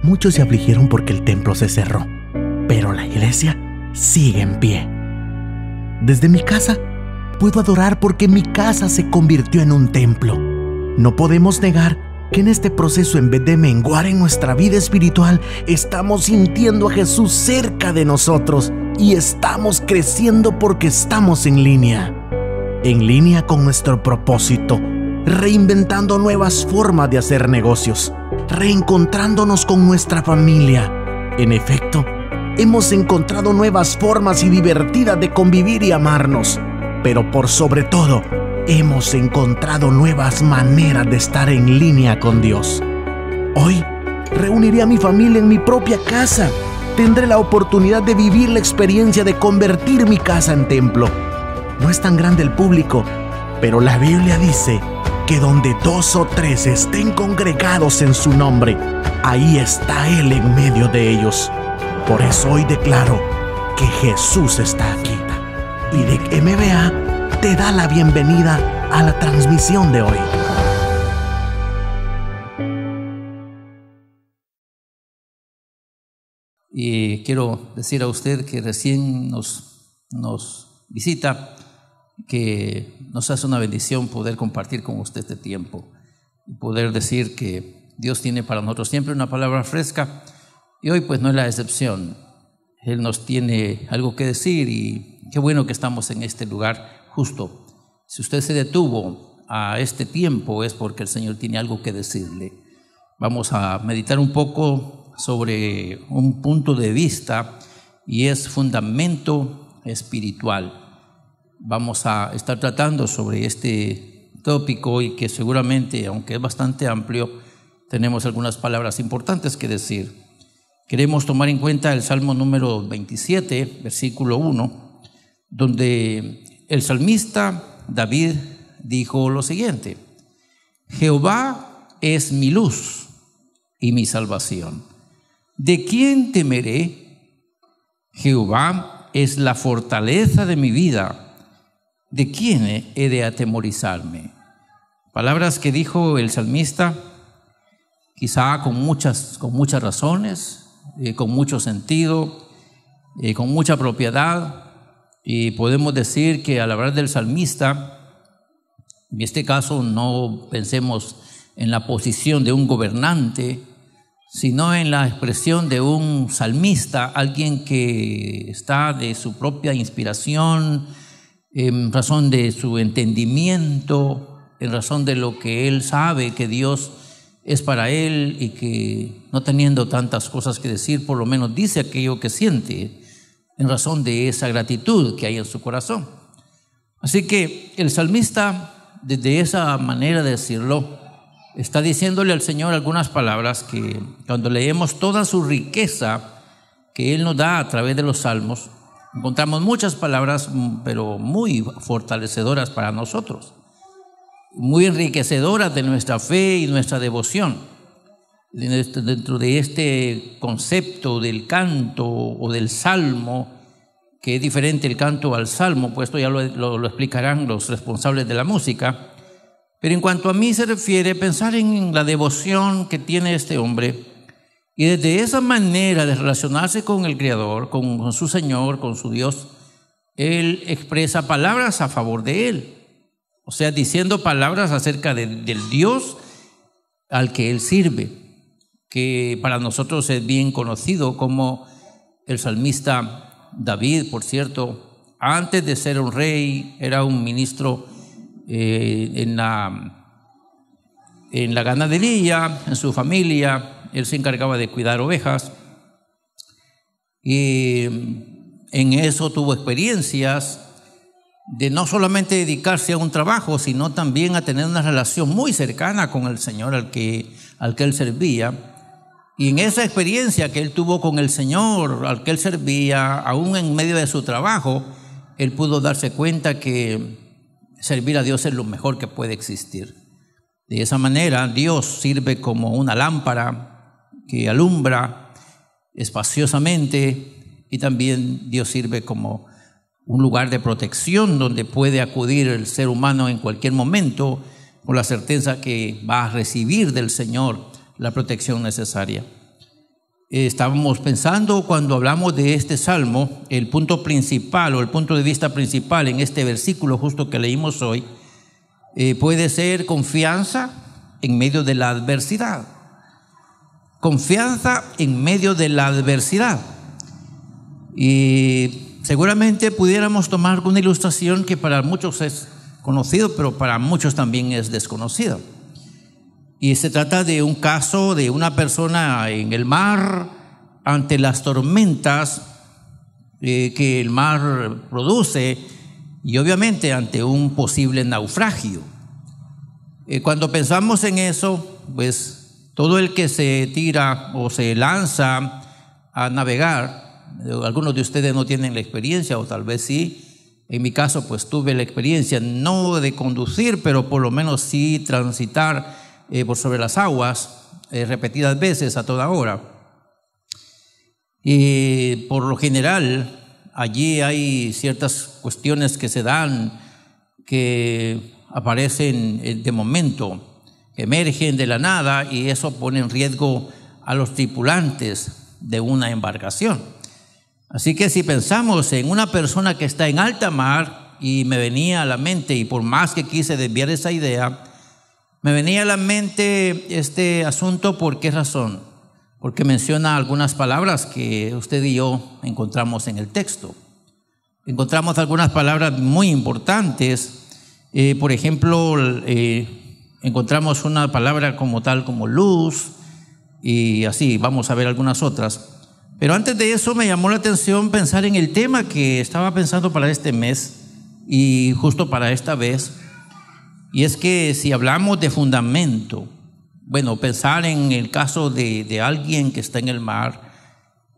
Muchos se afligieron porque el templo se cerró, pero la iglesia sigue en pie. Desde mi casa puedo adorar porque mi casa se convirtió en un templo. No podemos negar que en este proceso, en vez de menguar en nuestra vida espiritual, estamos sintiendo a Jesús cerca de nosotros y estamos creciendo porque estamos en línea con nuestro propósito, reinventando nuevas formas de hacer negocios, reencontrándonos con nuestra familia. En efecto, hemos encontrado nuevas formas y divertidas de convivir y amarnos, pero por sobre todo, hemos encontrado nuevas maneras de estar en línea con Dios. Hoy, reuniré a mi familia en mi propia casa. Tendré la oportunidad de vivir la experiencia de convertir mi casa en templo. No es tan grande el público, pero la Biblia dice que donde 2 o 3 estén congregados en su nombre, ahí está Él en medio de ellos. Por eso hoy declaro que Jesús está aquí. Y de MBA te da la bienvenida a la transmisión de hoy. Y quiero decir a usted que recién nos visita, que nos hace una bendición poder compartir con usted este tiempo y poder decir que Dios tiene para nosotros siempre una palabra fresca, y hoy pues no es la excepción. Él nos tiene algo que decir y qué bueno que estamos en este lugar justo. Si usted se detuvo a este tiempo es porque el Señor tiene algo que decirle. Vamos a meditar un poco sobre un punto de vista y es fundamento espiritual. Vamos a estar tratando sobre este tópico y que seguramente, aunque es bastante amplio, tenemos algunas palabras importantes que decir. Queremos tomar en cuenta el Salmo número 27, versículo 1, donde el salmista David dijo lo siguiente: Jehová es mi luz y mi salvación. ¿De quién temeré? Jehová es la fortaleza de mi vida. ¿De quién he de atemorizarme? Palabras que dijo el salmista, quizá con muchas razones, con mucho sentido, con mucha propiedad, y podemos decir que al hablar del salmista, en este caso no pensemos en la posición de un gobernante, sino en la expresión de un salmista, alguien que está de su propia inspiración, en razón de su entendimiento, en razón de lo que él sabe que Dios es para él y que no teniendo tantas cosas que decir, por lo menos dice aquello que siente en razón de esa gratitud que hay en su corazón. Así que el salmista, desde esa manera de decirlo, está diciéndole al Señor algunas palabras que cuando leemos toda su riqueza que Él nos da a través de los salmos, encontramos muchas palabras, pero muy fortalecedoras para nosotros, muy enriquecedoras de nuestra fe y nuestra devoción. Dentro de este concepto del canto o del salmo, que es diferente el canto al salmo, pues esto ya lo explicarán los responsables de la música. Pero en cuanto a mí se refiere, pensar en la devoción que tiene este hombre, y desde esa manera de relacionarse con el Creador, con su Señor, con su Dios, él expresa palabras a favor de él. O sea, diciendo palabras acerca del Dios al que él sirve, que para nosotros es bien conocido como el salmista David, por cierto, antes de ser un rey, era un ministro en la ganadería, en su familia. Él se encargaba de cuidar ovejas y en eso tuvo experiencias de no solamente dedicarse a un trabajo, sino también a tener una relación muy cercana con el Señor al que él servía. Y en esa experiencia que él tuvo con el Señor al que él servía, aún en medio de su trabajo, él pudo darse cuenta que servir a Dios es lo mejor que puede existir. De esa manera, Dios sirve como una lámpara que alumbra espaciosamente, y también Dios sirve como un lugar de protección donde puede acudir el ser humano en cualquier momento con la certeza que va a recibir del Señor la protección necesaria. Estábamos pensando cuando hablamos de este salmo, el punto principal o el punto de vista principal en este versículo justo que leímos hoy, puede ser confianza en medio de la adversidad. Confianza en medio de la adversidad. Y seguramente pudiéramos tomar una ilustración que para muchos es conocido, pero para muchos también es desconocido. Y se trata de un caso de una persona en el mar ante las tormentas que el mar produce y obviamente ante un posible naufragio. Cuando pensamos en eso, pues todo el que se tira o se lanza a navegar, algunos de ustedes no tienen la experiencia o tal vez sí. En mi caso pues tuve la experiencia no de conducir, pero por lo menos sí transitar por sobre las aguas repetidas veces a toda hora. Y por lo general allí hay ciertas cuestiones que se dan, que aparecen de momento, que emergen de la nada, y eso pone en riesgo a los tripulantes de una embarcación. Así que si pensamos en una persona que está en alta mar, y me venía a la mente, y por más que quise desviar esa idea, me venía a la mente este asunto. ¿Por qué razón? Porque menciona algunas palabras que usted y yo encontramos en el texto. Encontramos algunas palabras muy importantes. Por ejemplo, encontramos una palabra como tal como luz, y así vamos a ver algunas otras. Pero antes de eso me llamó la atención pensar en el tema que estaba pensando para este mes y justo para esta vez. Y es que si hablamos de fundamento, bueno, pensar en el caso de alguien que está en el mar,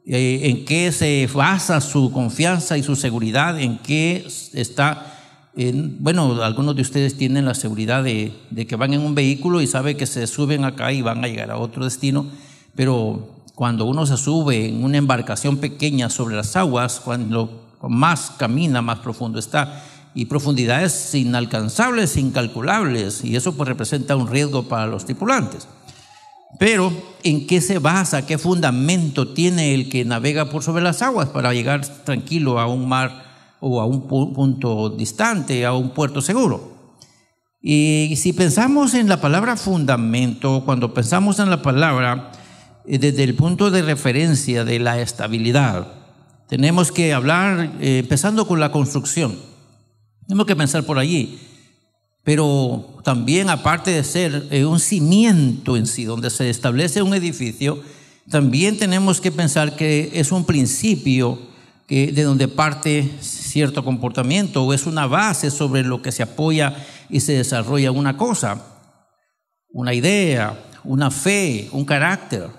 en qué se basa su confianza y su seguridad, en qué está. Bueno, algunos de ustedes tienen la seguridad de que van en un vehículo y saben que se suben acá y van a llegar a otro destino, pero cuando uno se sube en una embarcación pequeña sobre las aguas, cuando más camina, más profundo está, y profundidades inalcanzables, incalculables, y eso pues representa un riesgo para los tripulantes. Pero ¿en qué se basa? ¿Qué fundamento tiene el que navega por sobre las aguas para llegar tranquilo a un mar o a un punto distante, a un puerto seguro? Y si pensamos en la palabra fundamento, cuando pensamos en la palabra desde el punto de referencia de la estabilidad, tenemos que hablar empezando con la construcción. Tenemos que pensar por allí. Pero también, aparte de ser un cimiento en sí, donde se establece un edificio, también tenemos que pensar que es un principio de donde parte cierto comportamiento, o es una base sobre lo que se apoya y se desarrolla una cosa, una idea, una fe, un carácter.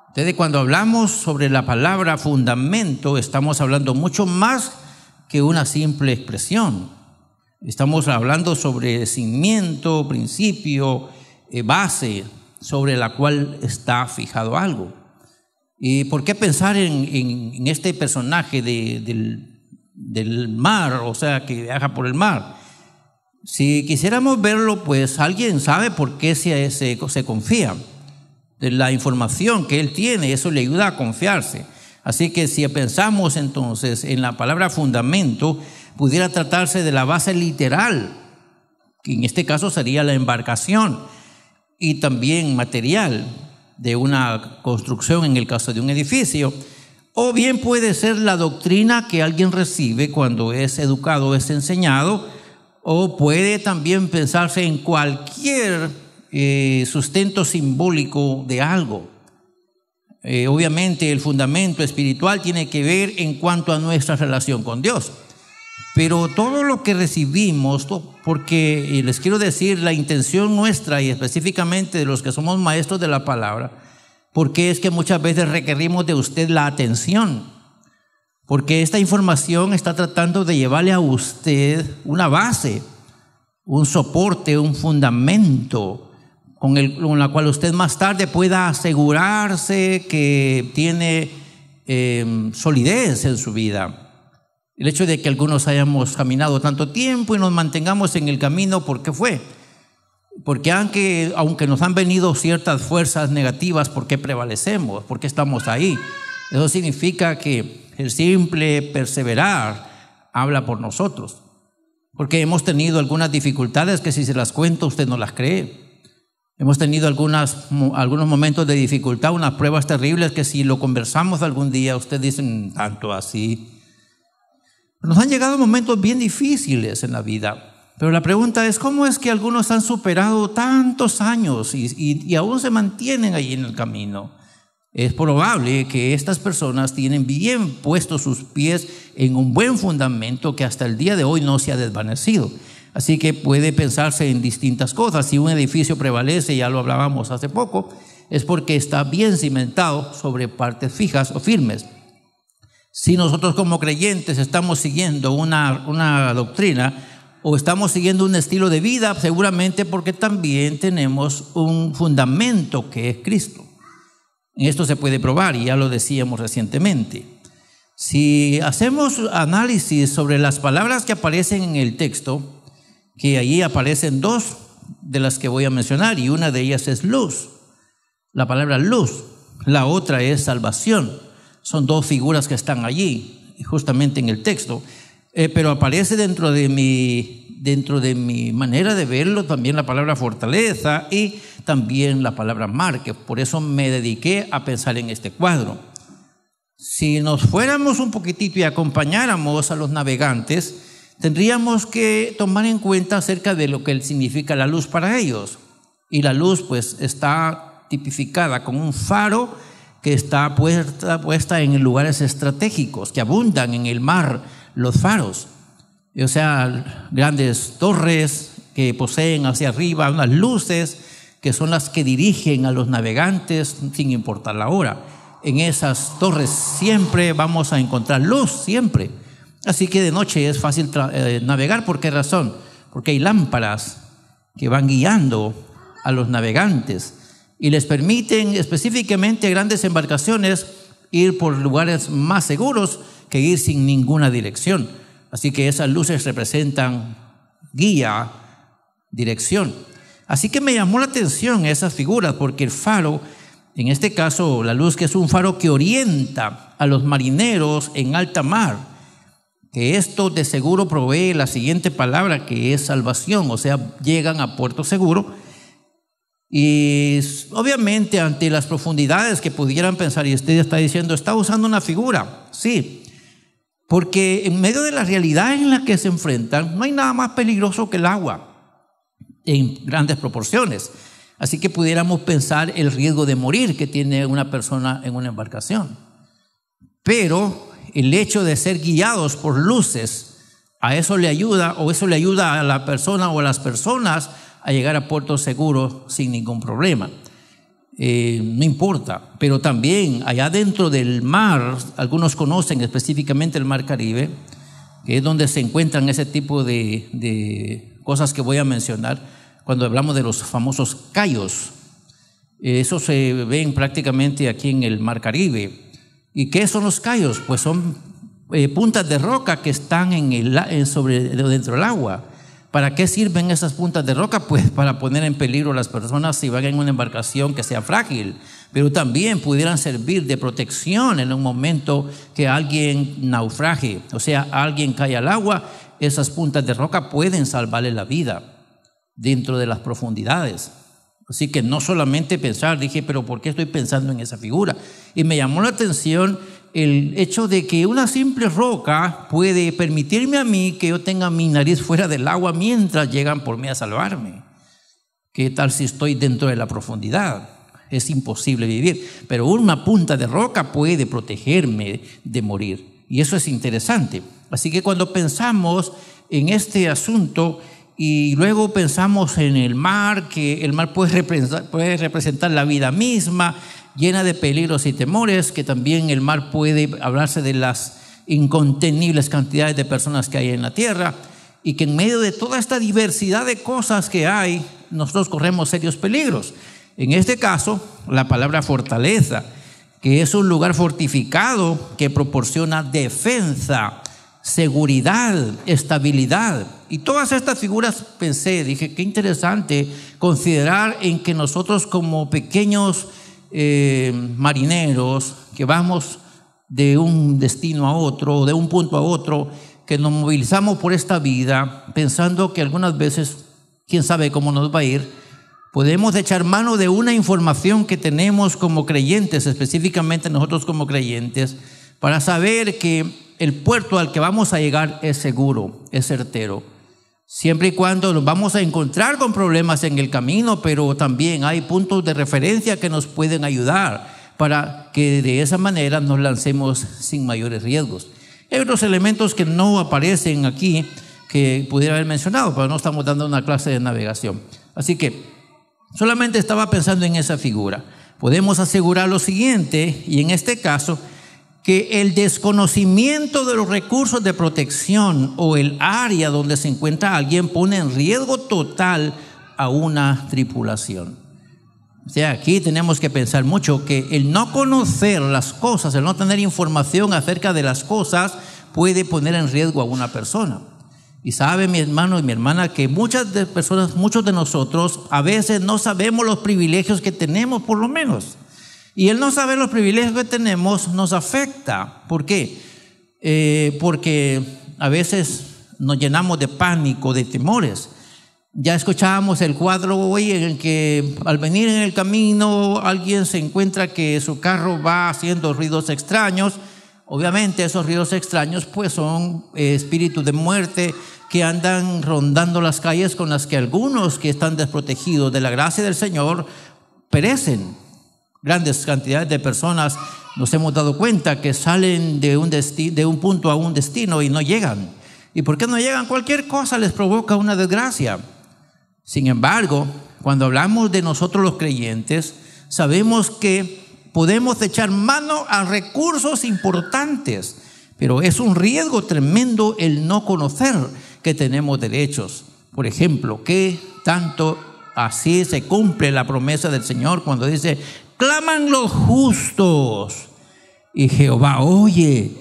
Entonces, cuando hablamos sobre la palabra fundamento, estamos hablando mucho más que una simple expresión. Estamos hablando sobre cimiento, principio, base sobre la cual está fijado algo. ¿Y por qué pensar en este personaje del mar, o sea, que viaja por el mar? Si quisiéramos verlo, pues alguien sabe por qué se confía. De la información que él tiene, eso le ayuda a confiarse. Así que si pensamos entonces en la palabra fundamento, pudiera tratarse de la base literal, que en este caso sería la embarcación, y también material de una construcción en el caso de un edificio, o bien puede ser la doctrina que alguien recibe cuando es educado, es enseñado, o puede también pensarse en cualquier sustento simbólico de algo. Obviamente el fundamento espiritual tiene que ver en cuanto a nuestra relación con Dios. Pero todo lo que recibimos, porque les quiero decir la intención nuestra y específicamente de los que somos maestros de la palabra, porque es que muchas veces requerimos de usted la atención, porque esta información está tratando de llevarle a usted una base, un soporte, un fundamento con la cual usted más tarde pueda asegurarse que tiene solidez en su vida. El hecho de que algunos hayamos caminado tanto tiempo y nos mantengamos en el camino, ¿por qué fue? Porque aunque nos han venido ciertas fuerzas negativas, ¿por qué prevalecemos? ¿Por qué estamos ahí? Eso significa que el simple perseverar habla por nosotros. Porque hemos tenido algunas dificultades que si se las cuento usted no las cree. Hemos tenido algunos momentos de dificultad, unas pruebas terribles que si lo conversamos algún día usted dice tanto así. Nos han llegado momentos bien difíciles en la vida. Pero la pregunta es, ¿cómo es que algunos han superado tantos años y aún se mantienen ahí en el camino? Es probable que estas personas tienen bien puestos sus pies en un buen fundamento que hasta el día de hoy no se ha desvanecido. Así que puede pensarse en distintas cosas. Si un edificio prevalece, ya lo hablábamos hace poco, es porque está bien cimentado sobre partes fijas o firmes. Si nosotros como creyentes estamos siguiendo una doctrina, o estamos siguiendo un estilo de vida, seguramente porque también tenemos un fundamento que es Cristo. Esto se puede probar y ya lo decíamos recientemente. Si hacemos análisis sobre las palabras que aparecen en el texto, que allí aparecen dos de las que voy a mencionar y una de ellas es luz, la palabra luz, la otra es salvación. Son dos figuras que están allí, justamente en el texto. Pero aparece dentro de mi manera de verlo también la palabra fortaleza y también la palabra mar, que por eso me dediqué a pensar en este cuadro. Si nos fuéramos un poquitito y acompañáramos a los navegantes, tendríamos que tomar en cuenta acerca de lo que significa la luz para ellos. Y la luz pues está tipificada con un faro que está puesta en lugares estratégicos que abundan en el mar. Los faros, o sea, grandes torres que poseen hacia arriba unas luces que son las que dirigen a los navegantes sin importar la hora. En esas torres siempre vamos a encontrar luz, siempre. Así que de noche es fácil navegar. ¿Por qué razón? Porque hay lámparas que van guiando a los navegantes y les permiten específicamente a grandes embarcaciones ir por lugares más seguros que ir sin ninguna dirección. Así que esas luces representan guía, dirección. Así que me llamó la atención esas figuras, porque el faro, en este caso la luz, que es un faro que orienta a los marineros en alta mar, que esto de seguro provee la siguiente palabra, que es salvación, o sea, llegan a puerto seguro. Y obviamente ante las profundidades que pudieran pensar, y usted está diciendo, está usando una figura. Sí, porque en medio de la realidad en la que se enfrentan, no hay nada más peligroso que el agua en grandes proporciones. Así que pudiéramos pensar el riesgo de morir que tiene una persona en una embarcación. Pero el hecho de ser guiados por luces, a eso le ayuda, o eso le ayuda a la persona o a las personas a llegar a puerto seguro sin ningún problema. No importa, pero también allá dentro del mar, algunos conocen específicamente el mar Caribe, que es donde se encuentran ese tipo de cosas que voy a mencionar cuando hablamos de los famosos cayos. Esos se ven prácticamente aquí en el mar Caribe. ¿Y qué son los cayos? Pues son puntas de roca que están dentro del agua. ¿Para qué sirven esas puntas de roca? Pues para poner en peligro a las personas si van en una embarcación que sea frágil, pero también pudieran servir de protección en un momento que alguien naufrague, o sea, alguien cae al agua. Esas puntas de roca pueden salvarle la vida dentro de las profundidades. Así que no solamente pensar, dije, pero ¿por qué estoy pensando en esa figura? Y me llamó la atención el hecho de que una simple roca puede permitirme a mí que yo tenga mi nariz fuera del agua mientras llegan por mí a salvarme. ¿Qué tal si estoy dentro de la profundidad? Es imposible vivir, pero una punta de roca puede protegerme de morir. Y eso es interesante. Así que cuando pensamos en este asunto y luego pensamos en el mar, que el mar puede representar la vida misma, llena de peligros y temores, que también el mar puede hablarse de las incontenibles cantidades de personas que hay en la tierra, y que en medio de toda esta diversidad de cosas que hay, nosotros corremos serios peligros. En este caso, la palabra fortaleza, que es un lugar fortificado que proporciona defensa, seguridad, estabilidad. Y todas estas figuras dije, qué interesante considerar en que nosotros como pequeños marineros que vamos de un destino a otro, de un punto a otro, que nos movilizamos por esta vida pensando que algunas veces, quién sabe cómo nos va a ir, podemos echar mano de una información que tenemos como creyentes, específicamente nosotros como creyentes, para saber que el puerto al que vamos a llegar es seguro, es certero. Siempre y cuando nos vamos a encontrar con problemas en el camino, pero también hay puntos de referencia que nos pueden ayudar para que de esa manera nos lancemos sin mayores riesgos. Hay otros elementos que no aparecen aquí que pudiera haber mencionado, pero no estamos dando una clase de navegación. Así que solamente estaba pensando en esa figura. Podemos asegurar lo siguiente, y en este caso, que el desconocimiento de los recursos de protección o el área donde se encuentra alguien pone en riesgo total a una tripulación. O sea, aquí tenemos que pensar mucho que el no conocer las cosas, el no tener información acerca de las cosas puede poner en riesgo a una persona. Y sabe mi hermano y mi hermana que muchos de nosotros a veces no sabemos los privilegios que tenemos, por lo menos. Y el no saber los privilegios que tenemos nos afecta. ¿Por qué? Porque a veces nos llenamos de pánico, de temores. Ya escuchábamos el cuadro hoy en el que al venir en el camino alguien se encuentra que su carro va haciendo ruidos extraños. Obviamente esos ruidos extraños pues son espíritus de muerte que andan rondando las calles, con las que algunos que están desprotegidos de la gracia del Señor perecen. Grandes cantidades de personas nos hemos dado cuenta que salen de un punto a un destino y no llegan. ¿Y por qué no llegan? Cualquier cosa les provoca una desgracia. Sin embargo, cuando hablamos de nosotros los creyentes, sabemos que podemos echar mano a recursos importantes, pero es un riesgo tremendo el no conocer que tenemos derechos. Por ejemplo, ¿qué tanto así se cumple la promesa del Señor cuando dice: claman los justos y Jehová oye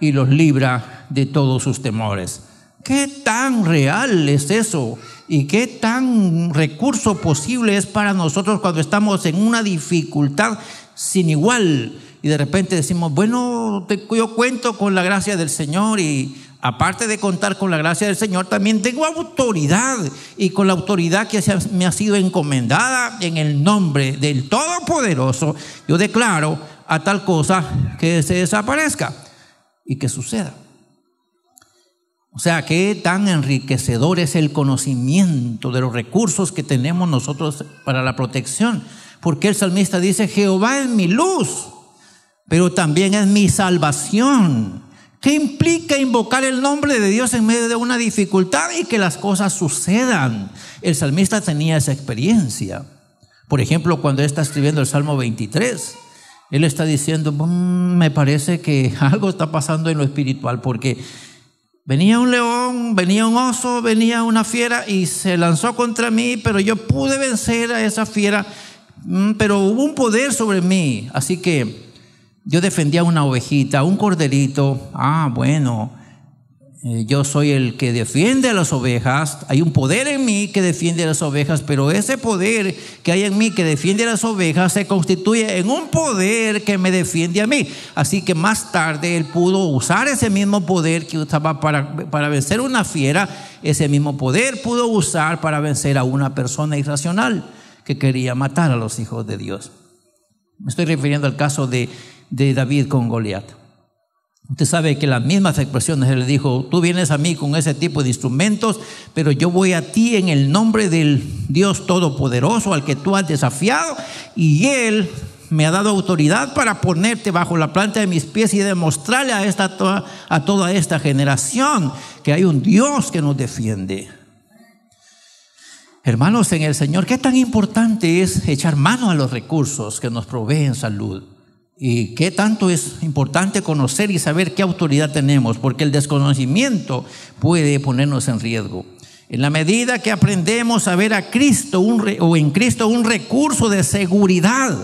y los libra de todos sus temores? ¿Qué tan real es eso? ¿Y qué tan recurso posible es para nosotros cuando estamos en una dificultad sin igual? Y de repente decimos, bueno, yo cuento con la gracia del Señor, y aparte de contar con la gracia del Señor, también tengo autoridad, y con la autoridad que me ha sido encomendada en el nombre del Todopoderoso, yo declaro a tal cosa que se desaparezca y que suceda. O sea, qué tan enriquecedor es el conocimiento de los recursos que tenemos nosotros para la protección. Porque el salmista dice: Jehová es mi luz, pero también es mi salvación. ¿Qué implica invocar el nombre de Dios en medio de una dificultad y que las cosas sucedan? El salmista tenía esa experiencia. Por ejemplo, cuando él está escribiendo el Salmo 23, él está diciendo, me parece que algo está pasando en lo espiritual, porque venía un león, venía un oso, venía una fiera y se lanzó contra mí, pero yo pude vencer a esa fiera, pero hubo un poder sobre mí. Así que yo defendía una ovejita, un corderito. Yo soy el que defiende a las ovejas. Hay un poder en mí que defiende a las ovejas, pero ese poder que hay en mí que defiende a las ovejas se constituye en un poder que me defiende a mí. Así que más tarde él pudo usar ese mismo poder que usaba para vencer una fiera. Ese mismo poder pudo usar para vencer a una persona irracional que quería matar a los hijos de Dios. Me estoy refiriendo al caso de David con Goliat. Usted sabe que las mismas expresiones, él le dijo: tú vienes a mí con ese tipo de instrumentos, pero yo voy a ti en el nombre del Dios Todopoderoso al que tú has desafiado, y Él me ha dado autoridad para ponerte bajo la planta de mis pies y demostrarle a toda esta generación que hay un Dios que nos defiende. Hermanos en el Señor, ¿qué tan importante es echar mano a los recursos que nos proveen salud? Y qué tanto es importante conocer y saber qué autoridad tenemos, porque el desconocimiento puede ponernos en riesgo. En la medida que aprendemos a ver a Cristo en Cristo un recurso de seguridad,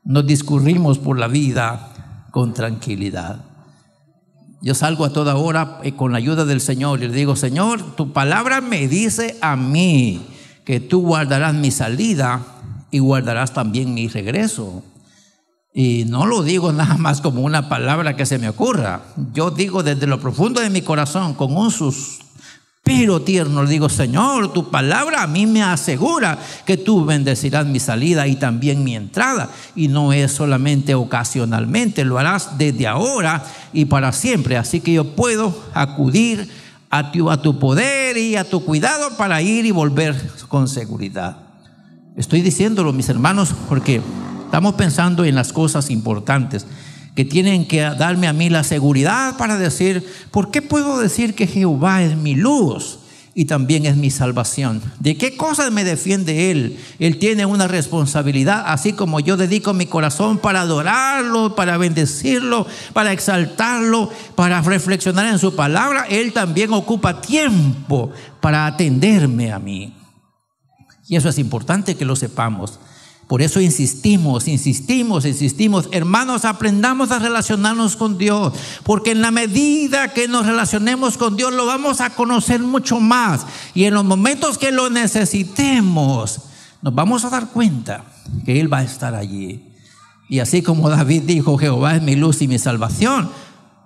nos discurrimos por la vida con tranquilidad. Yo salgo a toda hora con la ayuda del Señor y le digo: Señor, tu palabra me dice a mí que tú guardarás mi salida y guardarás también mi regreso. Y no lo digo nada más como una palabra que se me ocurra. Yo digo desde lo profundo de mi corazón, con un suspiro tierno, le digo: Señor, tu palabra a mí me asegura que tú bendecirás mi salida y también mi entrada. Y no es solamente ocasionalmente, lo harás desde ahora y para siempre. Así que yo puedo acudir a tu poder y a tu cuidado para ir y volver con seguridad. Estoy diciéndolo, mis hermanos, porque estamos pensando en las cosas importantes que tienen que darme a mí la seguridad para decir: ¿por qué puedo decir que Jehová es mi luz y también es mi salvación? ¿De qué cosas me defiende Él? Él tiene una responsabilidad, así como yo dedico mi corazón para adorarlo, para bendecirlo, para exaltarlo, para reflexionar en su palabra. Él también ocupa tiempo para atenderme a mí. Y eso es importante que lo sepamos. Por eso insistimos. Hermanos, aprendamos a relacionarnos con Dios, porque en la medida que nos relacionemos con Dios lo vamos a conocer mucho más, y en los momentos que lo necesitemos nos vamos a dar cuenta que Él va a estar allí. Y así como David dijo: Jehová es mi luz y mi salvación,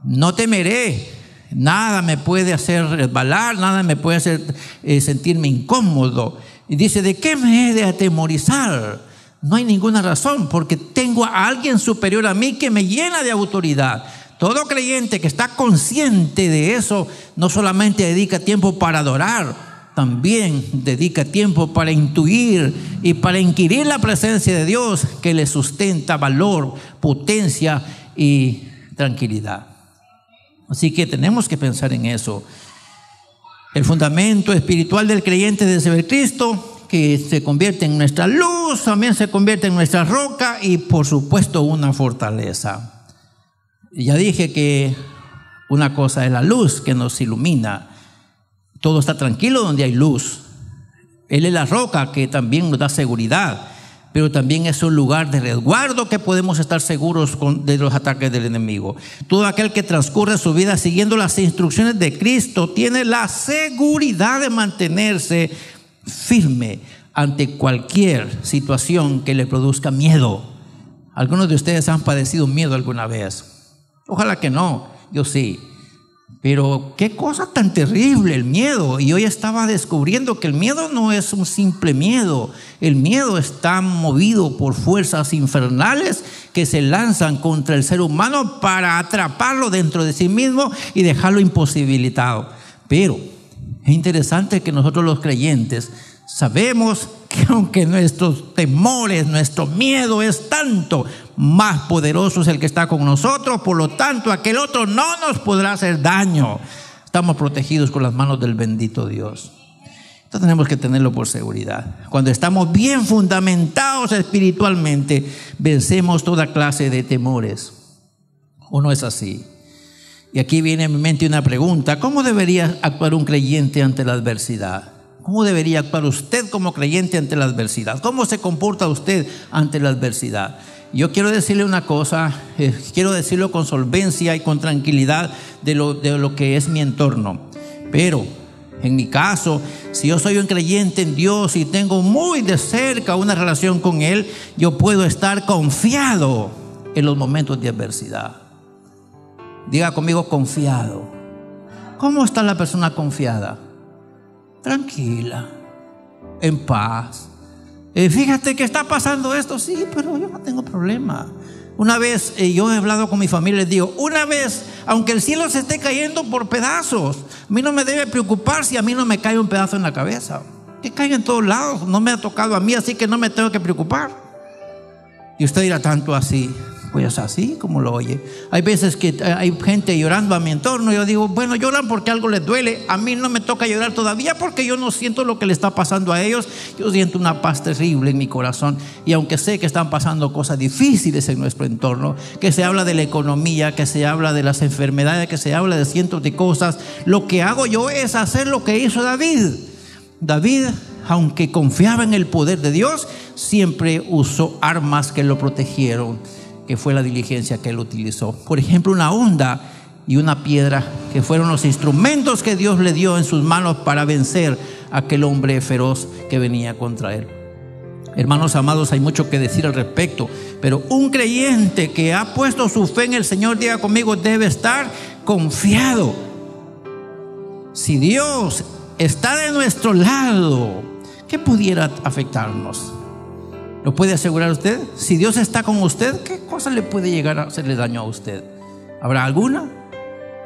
no temeré, nada me puede hacer resbalar, nada me puede hacer sentirme incómodo. Y dice: ¿de qué me he de atemorizar? No hay ninguna razón, porque tengo a alguien superior a mí que me llena de autoridad. Todo creyente que está consciente de eso no solamente dedica tiempo para adorar, también dedica tiempo para intuir y para inquirir la presencia de Dios, que le sustenta valor, potencia y tranquilidad. Así que tenemos que pensar en eso. El fundamento espiritual del creyente debe ser Cristo, que se convierte en nuestra luz, también se convierte en nuestra roca y por supuesto una fortaleza. Ya dije que una cosa es la luz que nos ilumina. Todo está tranquilo donde hay luz. Él es la roca que también nos da seguridad, pero también es un lugar de resguardo que podemos estar seguros de los ataques del enemigo. Todo aquel que transcurre su vida siguiendo las instrucciones de Cristo tiene la seguridad de mantenerse firme ante cualquier situación que le produzca miedo. Algunos de ustedes han padecido miedo alguna vez. Ojalá que no, yo sí. Pero qué cosa tan terrible el miedo. Y hoy estaba descubriendo que el miedo no es un simple miedo. El miedo está movido por fuerzas infernales que se lanzan contra el ser humano para atraparlo dentro de sí mismo y dejarlo imposibilitado. Pero es interesante que nosotros los creyentes sabemos que aunque nuestros temores, nuestro miedo es tanto, más poderoso es el que está con nosotros. Por lo tanto, aquel otro no nos podrá hacer daño. Estamos protegidos con las manos del bendito Dios. Esto tenemos que tenerlo por seguridad. Cuando estamos bien fundamentados espiritualmente, vencemos toda clase de temores. ¿O no es así? Y aquí viene a mi mente una pregunta: ¿cómo debería actuar un creyente ante la adversidad? ¿Cómo debería actuar usted como creyente ante la adversidad? ¿Cómo se comporta usted ante la adversidad? Yo quiero decirle una cosa, quiero decirlo con solvencia y con tranquilidad de lo que es mi entorno. Pero en mi caso, si yo soy un creyente en Dios y tengo muy de cerca una relación con Él, yo puedo estar confiado en los momentos de adversidad. Diga conmigo: confiado. ¿Cómo está la persona confiada? Tranquila, en paz. Fíjate que está pasando esto, sí, pero yo no tengo problema. Una vez yo he hablado con mi familia y les digo: una vez, aunque el cielo se esté cayendo por pedazos, a mí no me debe preocupar si a mí no me cae un pedazo en la cabeza. Que caiga en todos lados, no me ha tocado a mí, así que no me tengo que preocupar. Y usted dirá: tanto así. Pues así como lo oye. Hay veces que hay gente llorando a mi entorno. Yo digo: bueno, lloran porque algo les duele. A mí no me toca llorar todavía porque yo no siento lo que le está pasando a ellos. Yo siento una paz terrible en mi corazón. Y aunque sé que están pasando cosas difíciles en nuestro entorno, que se habla de la economía, que se habla de las enfermedades, que se habla de cientos de cosas, lo que hago yo es hacer lo que hizo David. David, aunque confiaba en el poder de Dios, siempre usó armas que lo protegieron, que fue la diligencia que él utilizó. Por ejemplo, una onda y una piedra, que fueron los instrumentos que Dios le dio en sus manos para vencer a aquel hombre feroz que venía contra él. Hermanos amados, hay mucho que decir al respecto, pero un creyente que ha puesto su fe en el Señor, diga conmigo, debe estar confiado. Si Dios está de nuestro lado, ¿qué pudiera afectarnos? ¿Lo puede asegurar usted? Si Dios está con usted, ¿qué cosa le puede llegar a hacerle daño a usted? ¿Habrá alguna?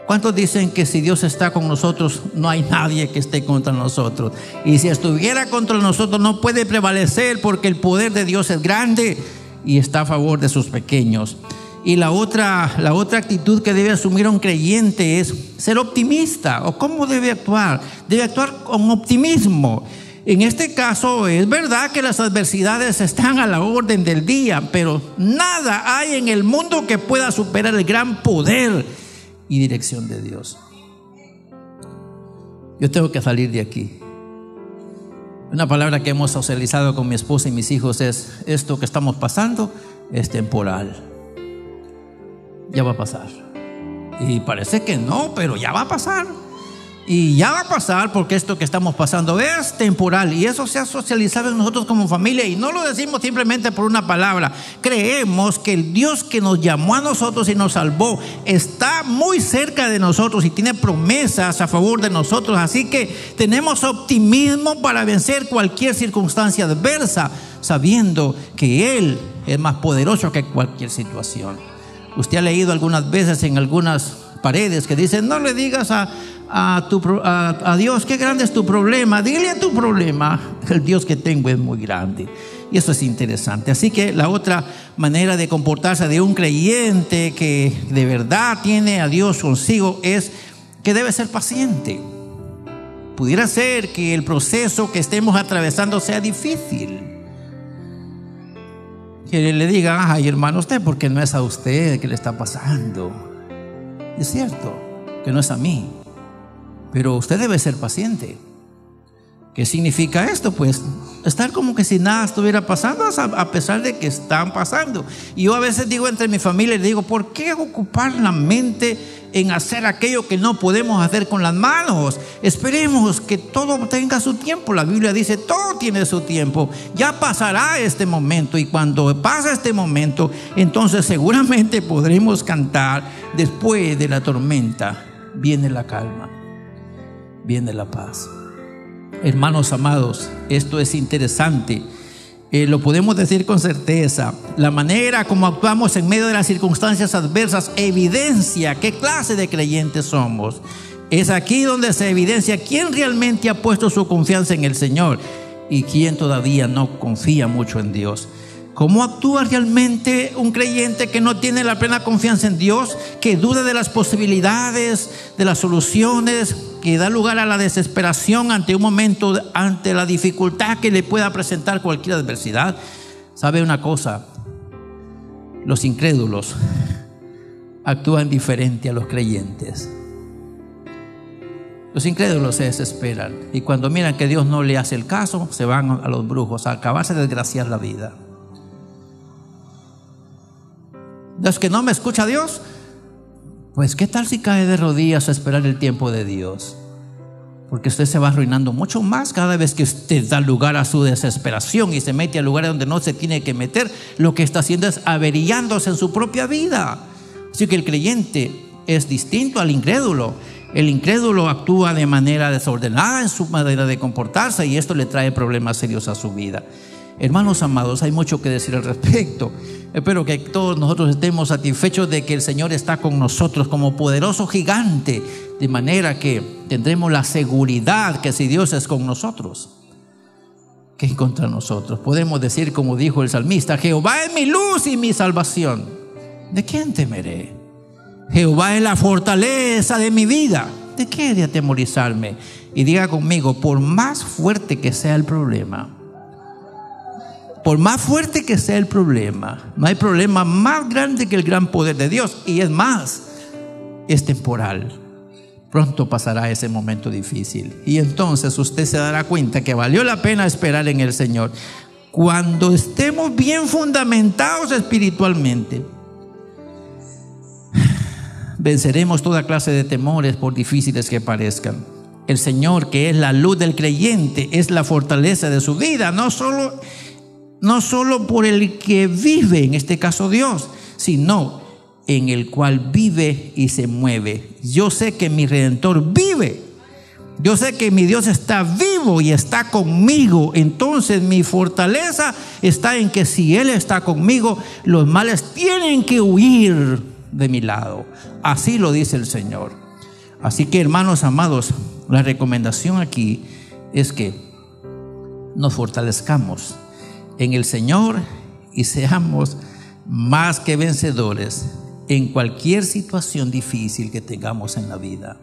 ¿Cuántos dicen que si Dios está con nosotros, no hay nadie que esté contra nosotros? Y si estuviera contra nosotros, no puede prevalecer, porque el poder de Dios es grande y está a favor de sus pequeños. Y la otra actitud que debe asumir un creyente es ser optimista. ¿O cómo debe actuar? Debe actuar con optimismo. En este caso es verdad que las adversidades están a la orden del día, pero nada hay en el mundo que pueda superar el gran poder y dirección de Dios. Yo tengo que salir de aquí. Una palabra que hemos socializado con mi esposa y mis hijos es: esto que estamos pasando es temporal. Ya va a pasar. Y parece que no, pero ya va a pasar. Y ya va a pasar, porque esto que estamos pasando es temporal. Y eso se ha socializado en nosotros como familia. Y no lo decimos simplemente por una palabra. Creemos que el Dios que nos llamó a nosotros y nos salvó está muy cerca de nosotros y tiene promesas a favor de nosotros. Así que tenemos optimismo para vencer cualquier circunstancia adversa, sabiendo que Él es más poderoso que cualquier situación. Usted ha leído algunas veces en algunas paredes que dicen: no le digas a Dios qué grande es tu problema, dile a tu problema, el Dios que tengo es muy grande. Y eso es interesante. Así que la otra manera de comportarse de un creyente que de verdad tiene a Dios consigo es que debe ser paciente. Pudiera ser que el proceso que estemos atravesando sea difícil, que le digan: ay, hermano, usted, porque no es a usted que le está pasando. Es cierto que no es a mí, pero usted debe ser paciente. ¿Qué significa esto? Pues estar como que si nada estuviera pasando, a pesar de que están pasando. Y yo a veces digo entre mi familia, le digo: ¿por qué ocupar la mente en hacer aquello que no podemos hacer con las manos? Esperemos que todo tenga su tiempo. La Biblia dice: todo tiene su tiempo. Ya pasará este momento, y cuando pasa este momento, entonces seguramente podremos cantar: después de la tormenta viene la calma, viene la paz. Hermanos amados, esto es interesante. Lo podemos decir con certeza. La manera como actuamos en medio de las circunstancias adversas evidencia qué clase de creyentes somos. Es aquí donde se evidencia quién realmente ha puesto su confianza en el Señor y quién todavía no confía mucho en Dios. ¿Cómo actúa realmente un creyente que no tiene la plena confianza en Dios, que duda de las posibilidades, de las soluciones, que da lugar a la desesperación ante un momento, ante la dificultad que le pueda presentar cualquier adversidad? ¿Sabe una cosa? Los incrédulos actúan diferente a los creyentes. Los incrédulos se desesperan y cuando miran que Dios no le hace el caso, se van a los brujos a acabarse de desgraciar la vida. Los que no me escucha Dios, pues qué tal si cae de rodillas a esperar el tiempo de Dios, porque usted se va arruinando mucho más cada vez que usted da lugar a su desesperación y se mete a lugares donde no se tiene que meter. Lo que está haciendo es averillándose en su propia vida. Así que el creyente es distinto al incrédulo. El incrédulo actúa de manera desordenada en su manera de comportarse, y esto le trae problemas serios a su vida. Hermanos amados, hay mucho que decir al respecto. Espero que todos nosotros estemos satisfechos de que el Señor está con nosotros como poderoso gigante, de manera que tendremos la seguridad que si Dios es con nosotros, ¿qué es contra nosotros? Podemos decir, como dijo el salmista: Jehová es mi luz y mi salvación, ¿de quién temeré? Jehová es la fortaleza de mi vida, ¿de qué he de atemorizarme? Y diga conmigo: por más fuerte que sea el problema, por más fuerte que sea el problema, no hay problema más grande que el gran poder de Dios. Y es más, es temporal. Pronto pasará ese momento difícil, y entonces usted se dará cuenta que valió la pena esperar en el Señor. Cuando estemos bien fundamentados espiritualmente, venceremos toda clase de temores, por difíciles que parezcan. El Señor, que es la luz del creyente, es la fortaleza de su vida, no solo por el que vive, en este caso Dios, sino en el cual vive y se mueve. Yo sé que mi Redentor vive. Yo sé que mi Dios está vivo y está conmigo. Entonces mi fortaleza está en que si Él está conmigo, los males tienen que huir de mi lado. Así lo dice el Señor. Así que, hermanos amados, la recomendación aquí es que nos fortalezcamos en el Señor y seamos más que vencedores en cualquier situación difícil que tengamos en la vida.